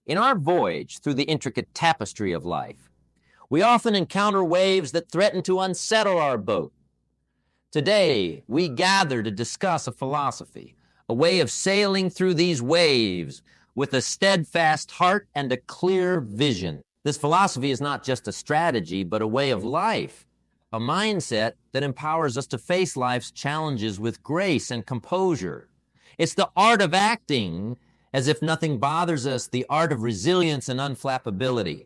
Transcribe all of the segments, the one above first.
In our voyage through the intricate tapestry of life, we often encounter waves that threaten to unsettle our boat. Today, we gather to discuss a philosophy, a way of sailing through these waves with a steadfast heart and a clear vision. This philosophy is not just a strategy, but a way of life, a mindset that empowers us to face life's challenges with grace and composure. It's the art of acting as if nothing bothers us, the art of resilience and unflappability.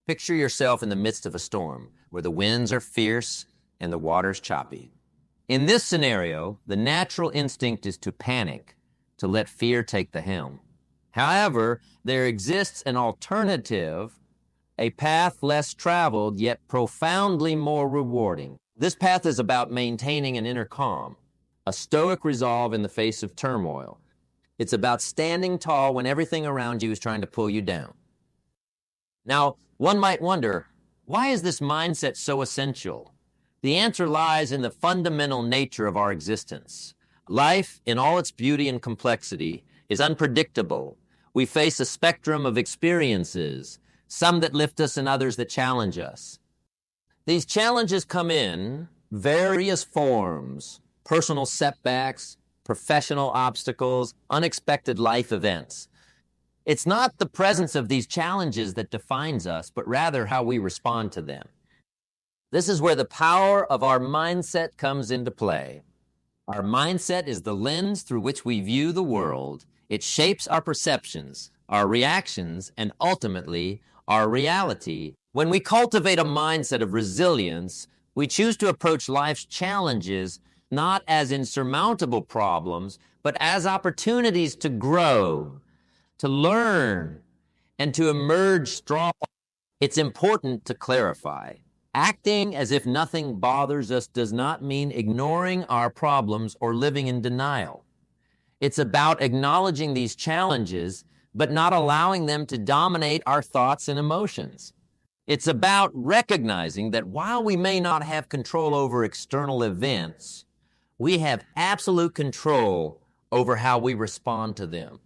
Picture yourself in the midst of a storm where the winds are fierce and the water's choppy. In this scenario, the natural instinct is to panic, to let fear take the helm. However, there exists an alternative, a path less traveled, yet profoundly more rewarding. This path is about maintaining an inner calm, a stoic resolve in the face of turmoil. It's about standing tall when everything around you is trying to pull you down. Now, one might wonder, why is this mindset so essential? The answer lies in the fundamental nature of our existence. Life, in all its beauty and complexity, is unpredictable. We face a spectrum of experiences, some that lift us and others that challenge us. These challenges come in various forms: personal setbacks, professional obstacles, unexpected life events. It's not the presence of these challenges that defines us, but rather how we respond to them. This is where the power of our mindset comes into play. Our mindset is the lens through which we view the world. It shapes our perceptions, our reactions, and ultimately, our reality. When we cultivate a mindset of resilience, we choose to approach life's challenges not as insurmountable problems, but as opportunities to grow, to learn, and to emerge strong. It's important to clarify. Acting as if nothing bothers us does not mean ignoring our problems or living in denial. It's about acknowledging these challenges, but not allowing them to dominate our thoughts and emotions. It's about recognizing that while we may not have control over external events, we have absolute control over how we respond to them.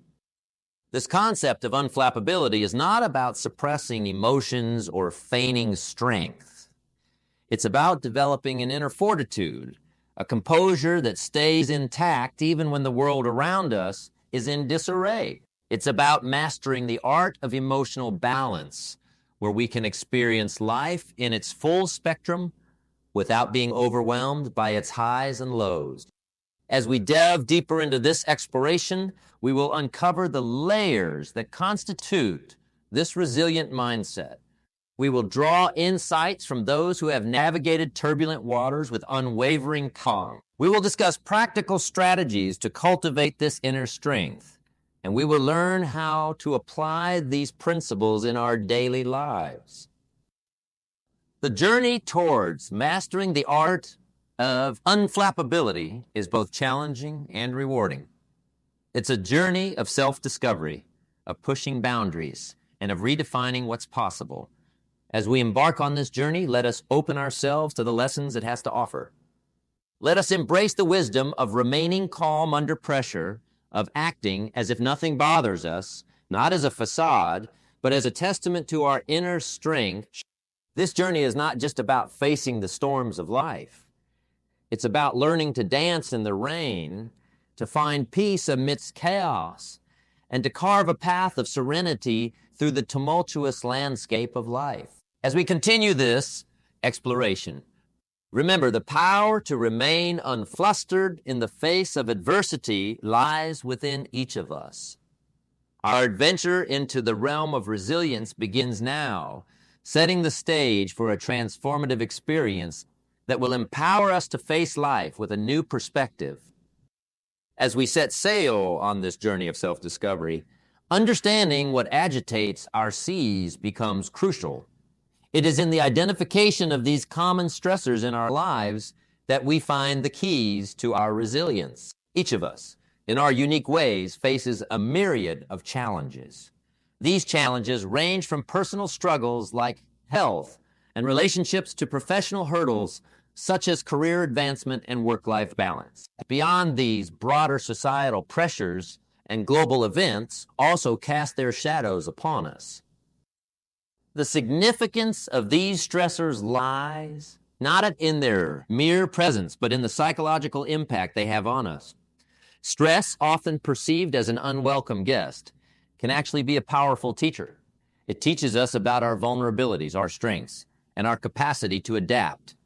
This concept of unflappability is not about suppressing emotions or feigning strength. It's about developing an inner fortitude, a composure that stays intact even when the world around us is in disarray. It's about mastering the art of emotional balance, where we can experience life in its full spectrum without being overwhelmed by its highs and lows. As we delve deeper into this exploration, we will uncover the layers that constitute this resilient mindset. We will draw insights from those who have navigated turbulent waters with unwavering calm. We will discuss practical strategies to cultivate this inner strength, and we will learn how to apply these principles in our daily lives. The journey towards mastering the art of unflappability is both challenging and rewarding. It's a journey of self-discovery, of pushing boundaries, and of redefining what's possible. As we embark on this journey, let us open ourselves to the lessons it has to offer. Let us embrace the wisdom of remaining calm under pressure, of acting as if nothing bothers us, not as a facade, but as a testament to our inner strength. This journey is not just about facing the storms of life. It's about learning to dance in the rain, to find peace amidst chaos, and to carve a path of serenity through the tumultuous landscape of life. As we continue this exploration, remember the power to remain unflustered in the face of adversity lies within each of us. Our adventure into the realm of resilience begins now, setting the stage for a transformative experience that will empower us to face life with a new perspective. As we set sail on this journey of self-discovery, understanding what agitates our seas becomes crucial. It is in the identification of these common stressors in our lives that we find the keys to our resilience. Each of us, in our unique ways, faces a myriad of challenges. These challenges range from personal struggles like health and relationships to professional hurdles such as career advancement and work-life balance. Beyond these broader societal pressures, and global events also cast their shadows upon us. The significance of these stressors lies not in their mere presence, but in the psychological impact they have on us. Stress, often perceived as an unwelcome guest, can actually be a powerful teacher. It teaches us about our vulnerabilities, our strengths, and our capacity to adapt.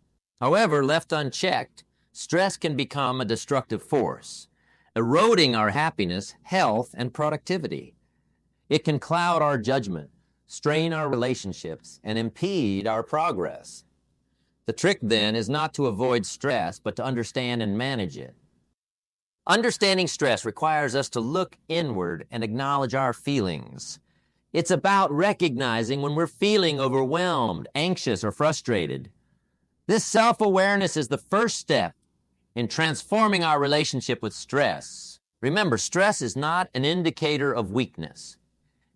However, left unchecked, stress can become a destructive force, eroding our happiness, health, and productivity. It can cloud our judgment, strain our relationships, and impede our progress. The trick, then, is not to avoid stress, but to understand and manage it. Understanding stress requires us to look inward and acknowledge our feelings. It's about recognizing when we're feeling overwhelmed, anxious, or frustrated. This self-awareness is the first step in transforming our relationship with stress. Remember, stress is not an indicator of weakness.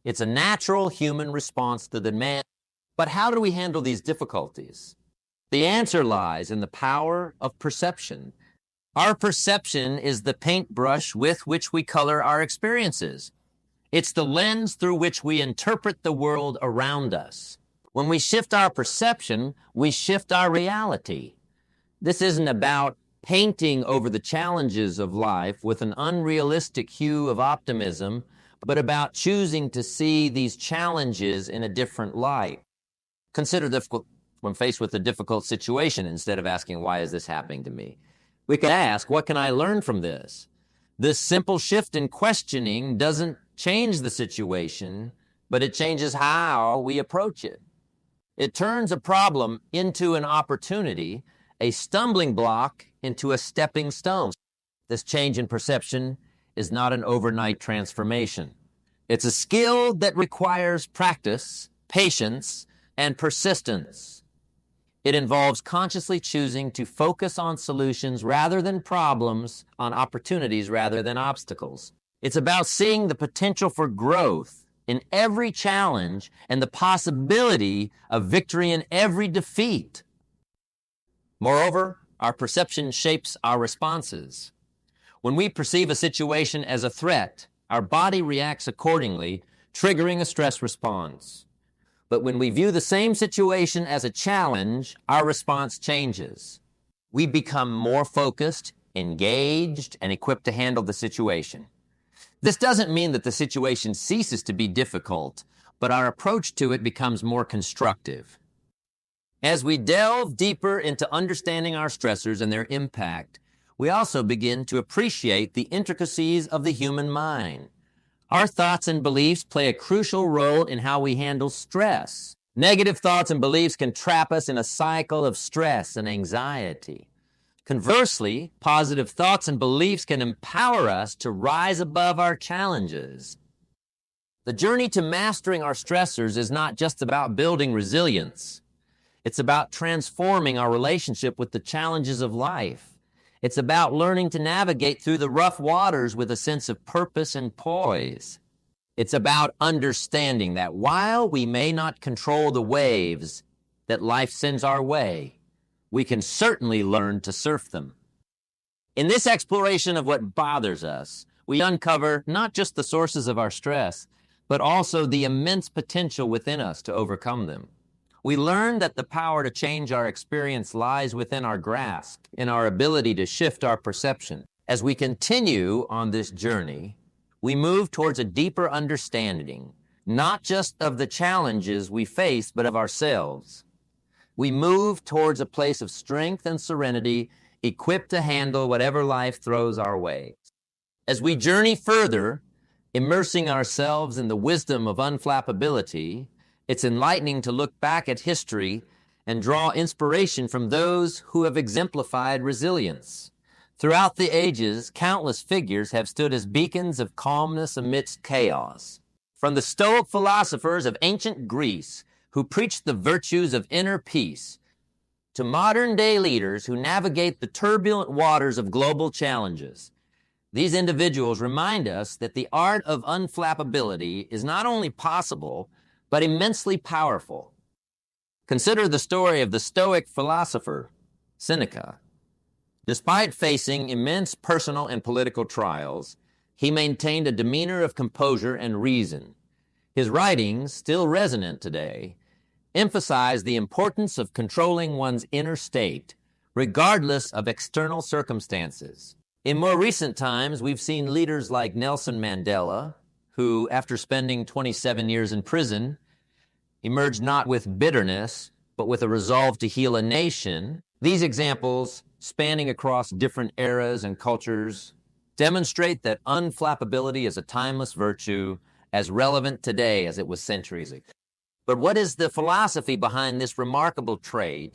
It's a natural human response to demand. But how do we handle these difficulties? The answer lies in the power of perception. Our perception is the paintbrush with which we color our experiences. It's the lens through which we interpret the world around us. When we shift our perception, we shift our reality. This isn't about painting over the challenges of life with an unrealistic hue of optimism, but about choosing to see these challenges in a different light. Consider difficult when faced with a difficult situation instead of asking, why is this happening to me? We can ask, what can I learn from this? This simple shift in questioning doesn't change the situation, but it changes how we approach it. It turns a problem into an opportunity, a stumbling block into a stepping stone. This change in perception is not an overnight transformation. It's a skill that requires practice, patience, and persistence. It involves consciously choosing to focus on solutions rather than problems, on opportunities rather than obstacles. It's about seeing the potential for growth in every challenge and the possibility of victory in every defeat. Moreover, our perception shapes our responses. When we perceive a situation as a threat, our body reacts accordingly, triggering a stress response. But when we view the same situation as a challenge, our response changes. We become more focused, engaged, and equipped to handle the situation. This doesn't mean that the situation ceases to be difficult, but our approach to it becomes more constructive. As we delve deeper into understanding our stressors and their impact, we also begin to appreciate the intricacies of the human mind. Our thoughts and beliefs play a crucial role in how we handle stress. Negative thoughts and beliefs can trap us in a cycle of stress and anxiety. Conversely, positive thoughts and beliefs can empower us to rise above our challenges. The journey to mastering our stressors is not just about building resilience. It's about transforming our relationship with the challenges of life. It's about learning to navigate through the rough waters with a sense of purpose and poise. It's about understanding that while we may not control the waves that life sends our way, we can certainly learn to surf them. In this exploration of what bothers us, we uncover not just the sources of our stress, but also the immense potential within us to overcome them. We learn that the power to change our experience lies within our grasp, in our ability to shift our perception. As we continue on this journey, we move towards a deeper understanding, not just of the challenges we face, but of ourselves. We move towards a place of strength and serenity, equipped to handle whatever life throws our way. As we journey further, immersing ourselves in the wisdom of unflappability, it's enlightening to look back at history and draw inspiration from those who have exemplified resilience. Throughout the ages, countless figures have stood as beacons of calmness amidst chaos. From the Stoic philosophers of ancient Greece, who preached the virtues of inner peace, to modern-day leaders who navigate the turbulent waters of global challenges. These individuals remind us that the art of unflappability is not only possible, but immensely powerful. Consider the story of the Stoic philosopher, Seneca. Despite facing immense personal and political trials, he maintained a demeanor of composure and reason. His writings, still resonant today, emphasize the importance of controlling one's inner state, regardless of external circumstances. In more recent times, we've seen leaders like Nelson Mandela, who, after spending 27 years in prison, emerged not with bitterness, but with a resolve to heal a nation. These examples, spanning across different eras and cultures, demonstrate that unflappability is a timeless virtue, as relevant today as it was centuries ago. But what is the philosophy behind this remarkable trait?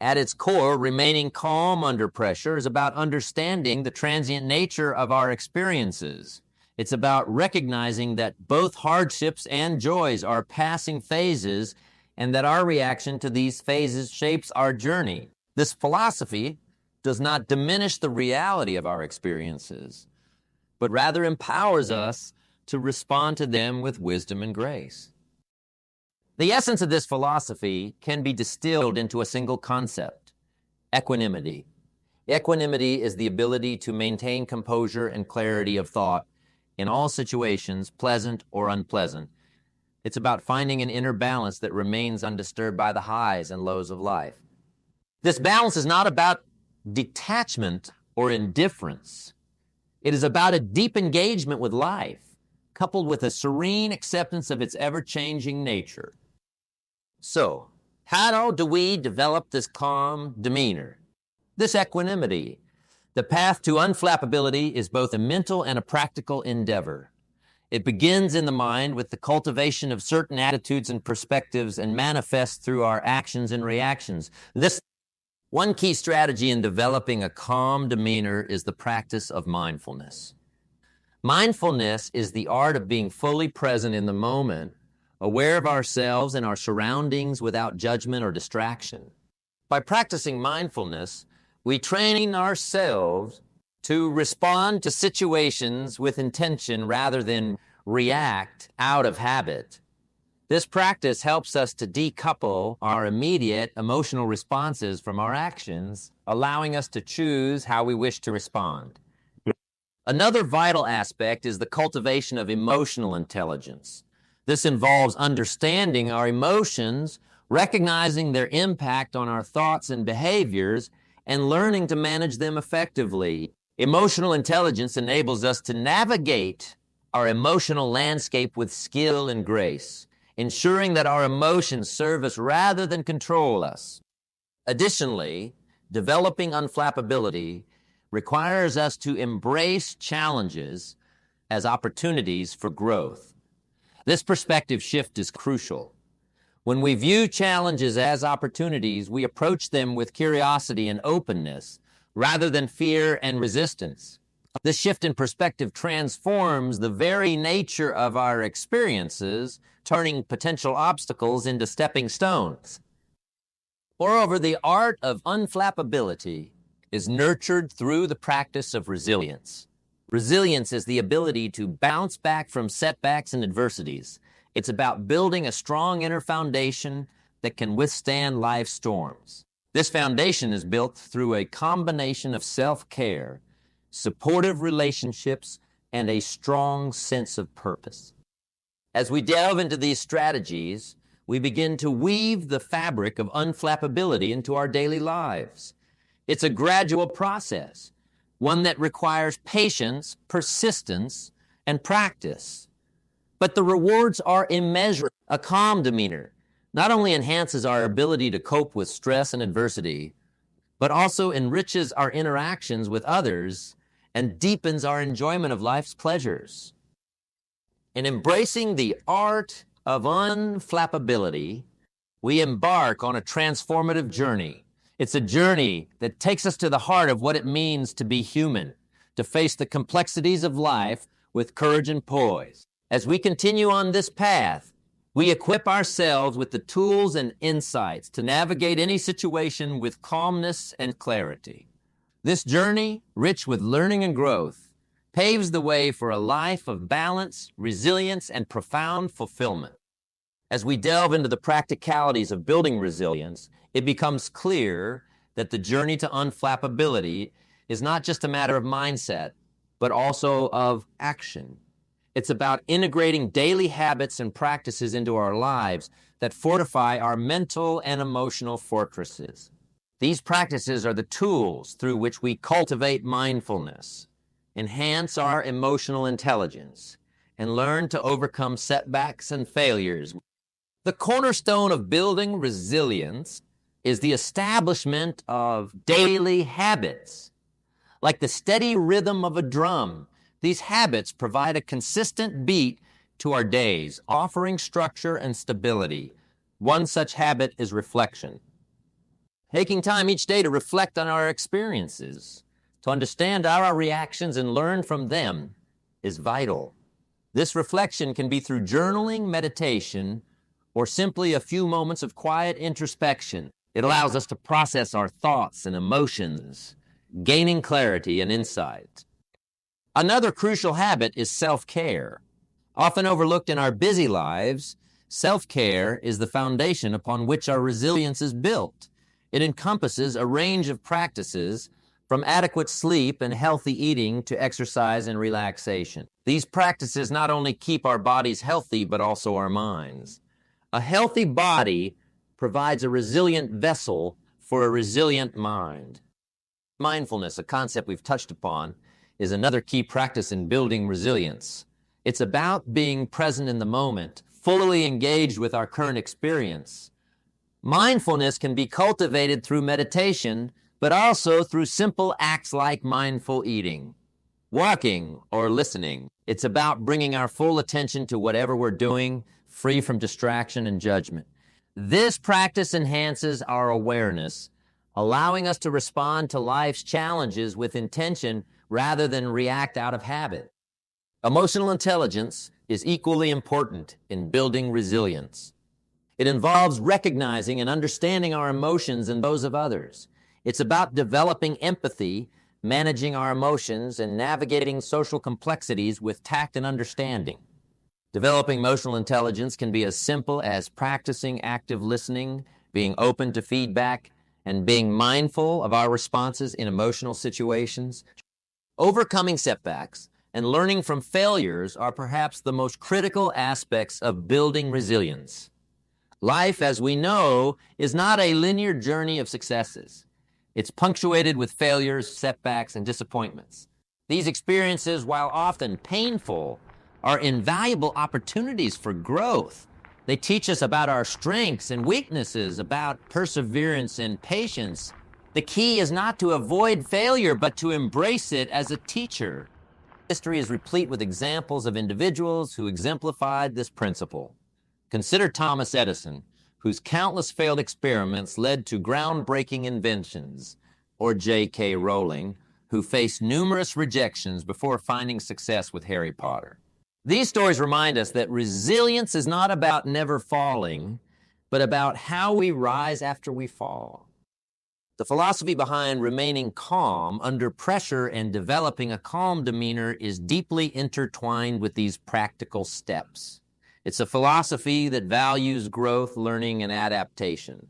At its core, remaining calm under pressure is about understanding the transient nature of our experiences. It's about recognizing that both hardships and joys are passing phases and that our reaction to these phases shapes our journey. This philosophy does not diminish the reality of our experiences, but rather empowers us to respond to them with wisdom and grace. The essence of this philosophy can be distilled into a single concept: equanimity. Equanimity is the ability to maintain composure and clarity of thought in all situations, pleasant or unpleasant. It's about finding an inner balance that remains undisturbed by the highs and lows of life. This balance is not about detachment or indifference. It is about a deep engagement with life, coupled with a serene acceptance of its ever-changing nature. So, how do we develop this calm demeanor, this equanimity? The path to unflappability is both a mental and a practical endeavor. It begins in the mind with the cultivation of certain attitudes and perspectives and manifests through our actions and reactions. One key strategy in developing a calm demeanor is the practice of mindfulness. Mindfulness is the art of being fully present in the moment, aware of ourselves and our surroundings without judgment or distraction. By practicing mindfulness, we train ourselves to respond to situations with intention rather than react out of habit. This practice helps us to decouple our immediate emotional responses from our actions, allowing us to choose how we wish to respond. Another vital aspect is the cultivation of emotional intelligence. This involves understanding our emotions, recognizing their impact on our thoughts and behaviors, and learning to manage them effectively. Emotional intelligence enables us to navigate our emotional landscape with skill and grace, ensuring that our emotions serve us rather than control us. Additionally, developing unflappability requires us to embrace challenges as opportunities for growth. This perspective shift is crucial. When we view challenges as opportunities, we approach them with curiosity and openness rather than fear and resistance. This shift in perspective transforms the very nature of our experiences, turning potential obstacles into stepping stones. Moreover, the art of unflappability is nurtured through the practice of resilience. Resilience is the ability to bounce back from setbacks and adversities. It's about building a strong inner foundation that can withstand life's storms. This foundation is built through a combination of self-care, supportive relationships, and a strong sense of purpose. As we delve into these strategies, we begin to weave the fabric of unflappability into our daily lives. It's a gradual process, one that requires patience, persistence, and practice. But the rewards are immeasurable. A calm demeanor not only enhances our ability to cope with stress and adversity, but also enriches our interactions with others and deepens our enjoyment of life's pleasures. In embracing the art of unflappability, we embark on a transformative journey. It's a journey that takes us to the heart of what it means to be human, to face the complexities of life with courage and poise. As we continue on this path, we equip ourselves with the tools and insights to navigate any situation with calmness and clarity. This journey, rich with learning and growth, paves the way for a life of balance, resilience, and profound fulfillment. As we delve into the practicalities of building resilience, it becomes clear that the journey to unflappability is not just a matter of mindset, but also of action. It's about integrating daily habits and practices into our lives that fortify our mental and emotional fortresses. These practices are the tools through which we cultivate mindfulness, enhance our emotional intelligence, and learn to overcome setbacks and failures. The cornerstone of building resilience is the establishment of daily habits. Like the steady rhythm of a drum, these habits provide a consistent beat to our days, offering structure and stability. One such habit is reflection. Taking time each day to reflect on our experiences, to understand our reactions and learn from them, is vital. This reflection can be through journaling, meditation, or simply a few moments of quiet introspection. It allows us to process our thoughts and emotions, gaining clarity and insight. Another crucial habit is self-care. Often overlooked in our busy lives, self-care is the foundation upon which our resilience is built. It encompasses a range of practices from adequate sleep and healthy eating to exercise and relaxation. These practices not only keep our bodies healthy, but also our minds. A healthy body provides a resilient vessel for a resilient mind. Mindfulness, a concept we've touched upon, is another key practice in building resilience. It's about being present in the moment, fully engaged with our current experience. Mindfulness can be cultivated through meditation, but also through simple acts like mindful eating, walking, or listening. It's about bringing our full attention to whatever we're doing, free from distraction and judgment. This practice enhances our awareness, allowing us to respond to life's challenges with intention rather than react out of habit. Emotional intelligence is equally important in building resilience. It involves recognizing and understanding our emotions and those of others. It's about developing empathy, managing our emotions, and navigating social complexities with tact and understanding. Developing emotional intelligence can be as simple as practicing active listening, being open to feedback, and being mindful of our responses in emotional situations. Overcoming setbacks and learning from failures are perhaps the most critical aspects of building resilience. Life, as we know, is not a linear journey of successes. It's punctuated with failures, setbacks, and disappointments. These experiences, while often painful, are invaluable opportunities for growth. They teach us about our strengths and weaknesses, about perseverance and patience. The key is not to avoid failure, but to embrace it as a teacher. History is replete with examples of individuals who exemplified this principle. Consider Thomas Edison, whose countless failed experiments led to groundbreaking inventions, or J.K. Rowling, who faced numerous rejections before finding success with Harry Potter. These stories remind us that resilience is not about never falling, but about how we rise after we fall. The philosophy behind remaining calm under pressure and developing a calm demeanor is deeply intertwined with these practical steps. It's a philosophy that values growth, learning, and adaptation.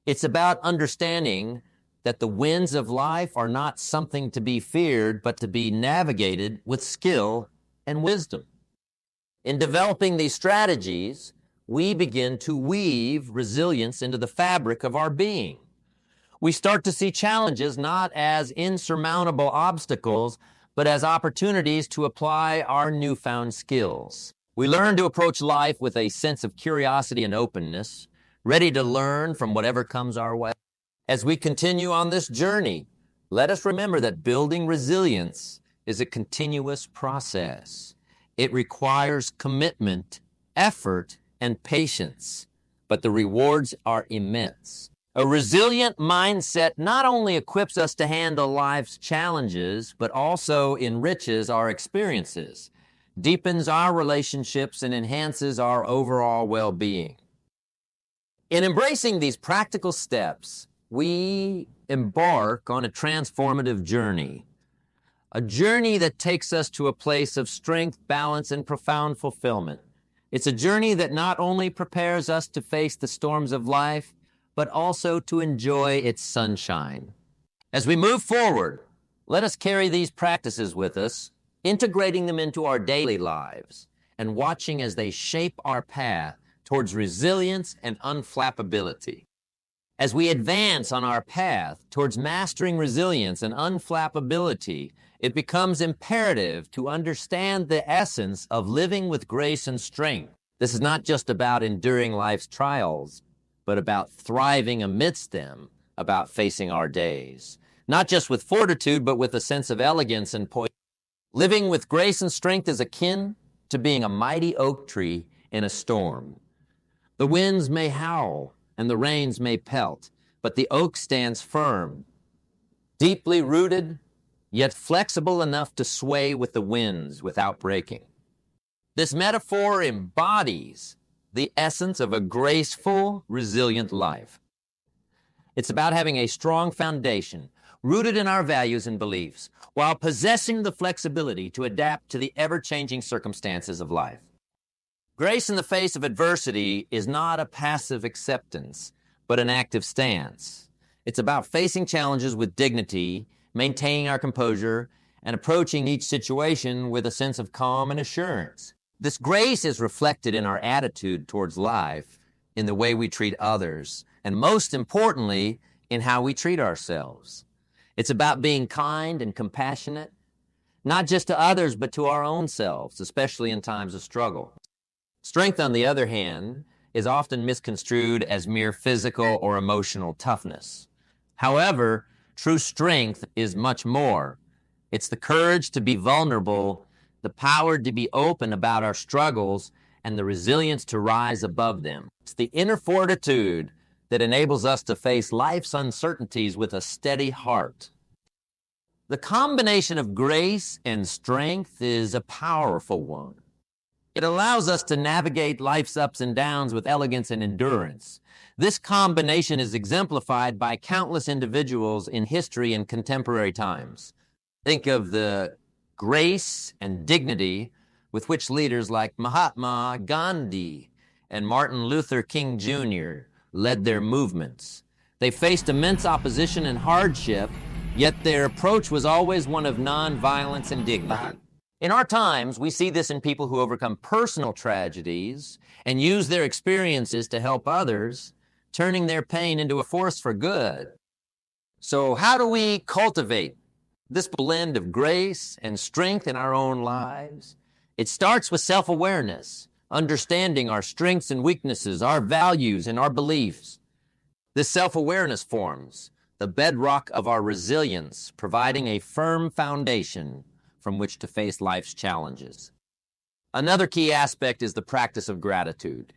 It's about understanding that the winds of life are not something to be feared, but to be navigated with skill and wisdom. In developing these strategies, we begin to weave resilience into the fabric of our being. We start to see challenges not as insurmountable obstacles, but as opportunities to apply our newfound skills. We learn to approach life with a sense of curiosity and openness, ready to learn from whatever comes our way. As we continue on this journey, let us remember that building resilience is a continuous process. It requires commitment, effort, and patience, but the rewards are immense. A resilient mindset not only equips us to handle life's challenges, but also enriches our experiences, deepens our relationships, and enhances our overall well-being. In embracing these practical steps, we embark on a transformative journey, a journey that takes us to a place of strength, balance, and profound fulfillment. It's a journey that not only prepares us to face the storms of life, but also to enjoy its sunshine. As we move forward, let us carry these practices with us, integrating them into our daily lives, and watching as they shape our path towards resilience and unflappability. As we advance on our path towards mastering resilience and unflappability, it becomes imperative to understand the essence of living with grace and strength. This is not just about enduring life's trials, but about thriving amidst them, about facing our days. Not just with fortitude, but with a sense of elegance and poise. Living with grace and strength is akin to being a mighty oak tree in a storm. The winds may howl and the rains may pelt, but the oak stands firm, deeply rooted, yet flexible enough to sway with the winds without breaking. This metaphor embodies the essence of a graceful, resilient life. It's about having a strong foundation, rooted in our values and beliefs, while possessing the flexibility to adapt to the ever-changing circumstances of life. Grace in the face of adversity is not a passive acceptance, but an active stance. It's about facing challenges with dignity, maintaining our composure, and approaching each situation with a sense of calm and assurance. This grace is reflected in our attitude towards life, in the way we treat others, and most importantly, in how we treat ourselves. It's about being kind and compassionate, not just to others, but to our own selves, especially in times of struggle. Strength, on the other hand, is often misconstrued as mere physical or emotional toughness. However, true strength is much more. It's the courage to be vulnerable, the power to be open about our struggles, and the resilience to rise above them. It's the inner fortitude that enables us to face life's uncertainties with a steady heart. The combination of grace and strength is a powerful one. It allows us to navigate life's ups and downs with elegance and endurance. This combination is exemplified by countless individuals in history and contemporary times. Think of the grace and dignity with which leaders like Mahatma Gandhi and Martin Luther King Jr. led their movements. They faced immense opposition and hardship, yet their approach was always one of nonviolence and dignity. In our times, we see this in people who overcome personal tragedies and use their experiences to help others, turning their pain into a force for good. So how do we cultivate this blend of grace and strength in our own lives? It starts with self-awareness, understanding our strengths and weaknesses, our values and our beliefs. This self-awareness forms the bedrock of our resilience, providing a firm foundation from which to face life's challenges. Another key aspect is the practice of gratitude.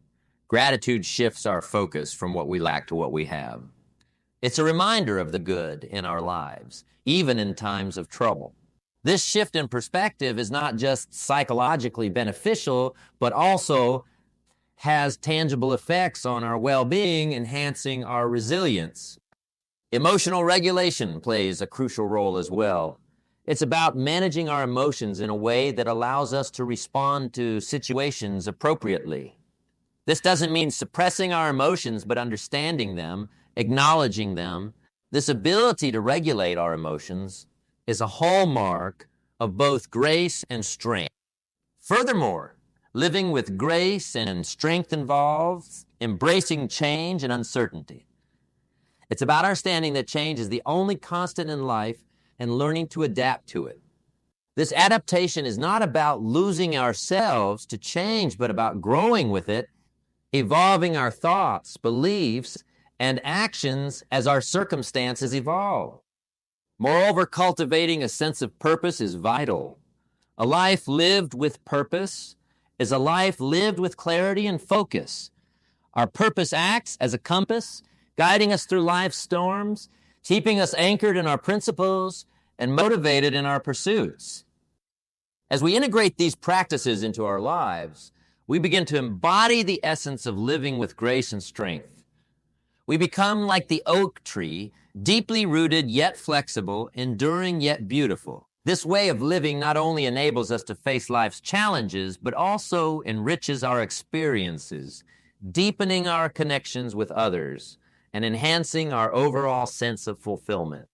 Gratitude shifts our focus from what we lack to what we have. It's a reminder of the good in our lives, even in times of trouble. This shift in perspective is not just psychologically beneficial, but also has tangible effects on our well-being, enhancing our resilience. Emotional regulation plays a crucial role as well. It's about managing our emotions in a way that allows us to respond to situations appropriately. This doesn't mean suppressing our emotions, but understanding them, acknowledging them. This ability to regulate our emotions is a hallmark of both grace and strength. Furthermore, living with grace and strength involves embracing change and uncertainty. It's about understanding that change is the only constant in life and learning to adapt to it. This adaptation is not about losing ourselves to change, but about growing with it, evolving our thoughts, beliefs, and actions as our circumstances evolve. Moreover, cultivating a sense of purpose is vital. A life lived with purpose is a life lived with clarity and focus. Our purpose acts as a compass, guiding us through life's storms, keeping us anchored in our principles and motivated in our pursuits. As we integrate these practices into our lives, we begin to embody the essence of living with grace and strength. We become like the oak tree, deeply rooted yet flexible, enduring yet beautiful. This way of living not only enables us to face life's challenges, but also enriches our experiences, deepening our connections with others, and enhancing our overall sense of fulfillment.